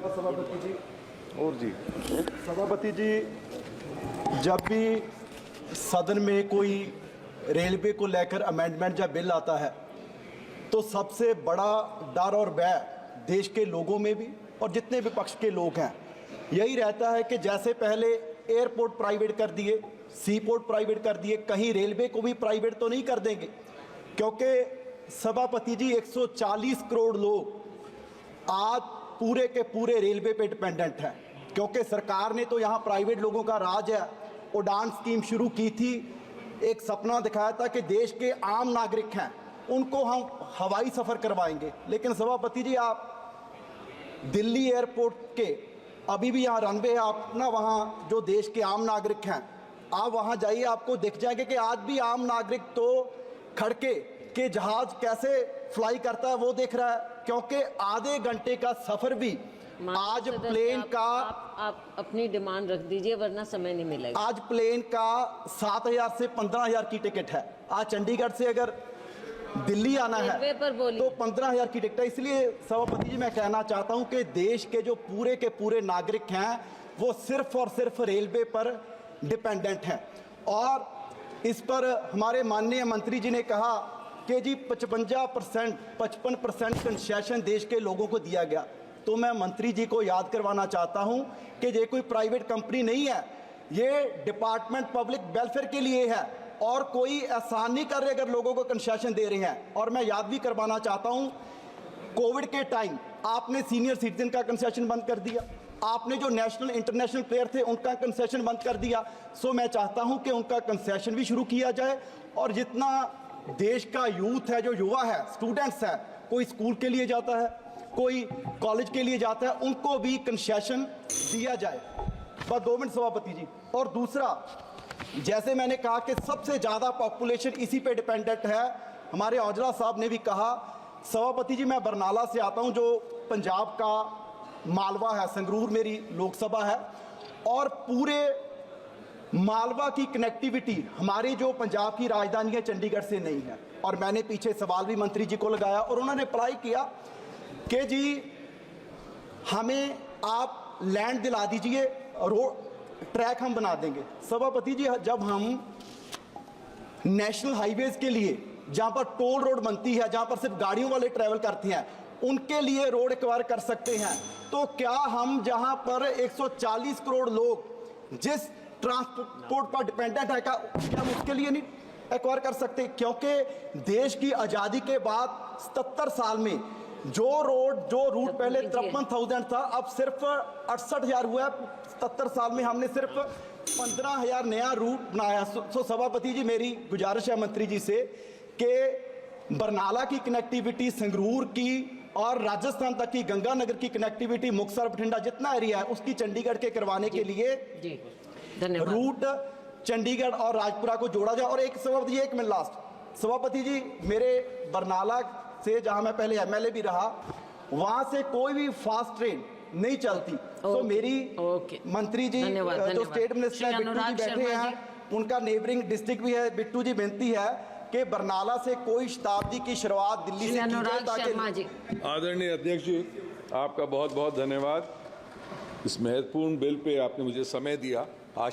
सभापति जी और जी सभापति जी, जब भी सदन में कोई रेलवे को लेकर अमेंडमेंट या बिल आता है तो सबसे बड़ा डर और भय देश के लोगों में भी और जितने भी पक्ष के लोग हैं यही रहता है कि जैसे पहले एयरपोर्ट प्राइवेट कर दिए, सी पोर्ट प्राइवेट कर दिए, कहीं रेलवे को भी प्राइवेट तो नहीं कर देंगे, क्योंकि सभापति जी 140 करोड़ लोग आज पूरे के पूरे रेलवे पे डिपेंडेंट हैं। क्योंकि सरकार ने तो यहाँ प्राइवेट लोगों का राज है, उड़ान स्कीम शुरू की थी, एक सपना दिखाया था कि देश के आम नागरिक हैं उनको हम हवाई सफ़र करवाएंगे। लेकिन सभापति जी, आप दिल्ली एयरपोर्ट के अभी भी यहाँ रनवे है, आप ना वहाँ जो देश के आम नागरिक हैं आप वहाँ जाइए, आपको दिख जाएंगे कि आज भी आम नागरिक तो खड़के के जहाज कैसे फ्लाई करता है वो देख रहा है, क्योंकि आधे घंटे का सफ़र भी आज प्लेन का आप अपनी डिमांड रख दीजिए वरना समय नहीं मिलेगा। आज प्लेन का 7,000 से 15,000 की टिकट है। आज चंडीगढ़ से अगर दिल्ली आना है तो 15,000 की टिकट है। इसलिए सभापति जी मैं कहना चाहता हूं कि देश के जो पूरे के पूरे नागरिक हैं वो सिर्फ और सिर्फ रेलवे पर डिपेंडेंट हैं। और इस पर हमारे माननीय मंत्री जी ने कहा कि जी 55% कंसेशन देश के लोगों को दिया गया। तो मैं मंत्री जी को याद करवाना चाहता हूं कि ये कोई प्राइवेट कंपनी नहीं है, ये डिपार्टमेंट पब्लिक वेलफेयर के लिए है और कोई एहसान नहीं कर रहे अगर लोगों को कंसेशन दे रहे हैं। और मैं याद भी करवाना चाहता हूं, कोविड के टाइम आपने सीनियर सिटीजन का कंसेशन बंद कर दिया, आपने जो नेशनल इंटरनेशनल प्लेयर थे उनका कंसेशन बंद कर दिया। सो मैं चाहता हूं कि उनका कंसेशन भी शुरू किया जाए और जितना देश का यूथ है, जो युवा है, स्टूडेंट्स है, कोई स्कूल के लिए जाता है, कोई कॉलेज के लिए जाता है, उनको भी कंसेशन दिया जाए। बस 2 मिनट सभापति जी। और दूसरा, जैसे मैंने कहा कि सबसे ज़्यादा पॉपुलेशन इसी पे डिपेंडेंट है, हमारे औजला साहब ने भी कहा। सभापति जी मैं बरनाला से आता हूं, जो पंजाब का मालवा है, संगरूर मेरी लोकसभा है, और पूरे मालवा की कनेक्टिविटी हमारी जो पंजाब की राजधानी है चंडीगढ़ से नहीं है। और मैंने पीछे सवाल भी मंत्री जी को लगाया और उन्होंने अप्लाई किया कि जी हमें आप लैंड दिला दीजिए, रोड ट्रैक हम बना देंगे। सभापति जी, जब हम नेशनल हाईवेज के लिए जहां पर टोल रोड बनती है, जहां पर सिर्फ गाड़ियों वाले ट्रैवल करते हैं, उनके लिए रोड एक्वायर कर सकते हैं, तो क्या हम जहां पर 140 करोड़ लोग जिस ट्रांसपोर्ट पर डिपेंडेंट है, क्या हम उसके लिए नहीं एक्वायर कर सकते? क्योंकि देश की आज़ादी के बाद 77 साल में जो रूट पहले 53,000 था, अब सिर्फ 68,000 हुआ है। 77 साल में हमने सिर्फ 15,000 नया रूट बनाया। सो सभापति जी मेरी गुजारिश है मंत्री जी से कि बरनाला की कनेक्टिविटी, संगरूर की और राजस्थान तक की गंगानगर की कनेक्टिविटी, मुक्तसर बठिंडा जितना एरिया है उसकी चंडीगढ़ के करवाने के लिए रूट चंडीगढ़ और राजपुरा को जोड़ा जाए। और एक सभापति जी, एक मिनट लास्ट सभापति जी, मेरे बरनाला से जहां मैं पहले एमएलए भी रहा, वहां से कोई भी फास्ट ट्रेन नहीं चलती। तो मेरी मंत्री जी जो स्टेट मिनिस्टर बिट्टू जी बैठे हैं, उनका नेबरिंग डिस्ट्रिक्ट भी है, बिट्टू जी बेनती है कि बरनाला से कोई शताब्दी की शुरुआत दिल्ली से की। आदरणीय अध्यक्ष जी, आपका बहुत बहुत धन्यवाद। इस महत्वपूर्ण बिल पे आपने मुझे समय दिया। आशा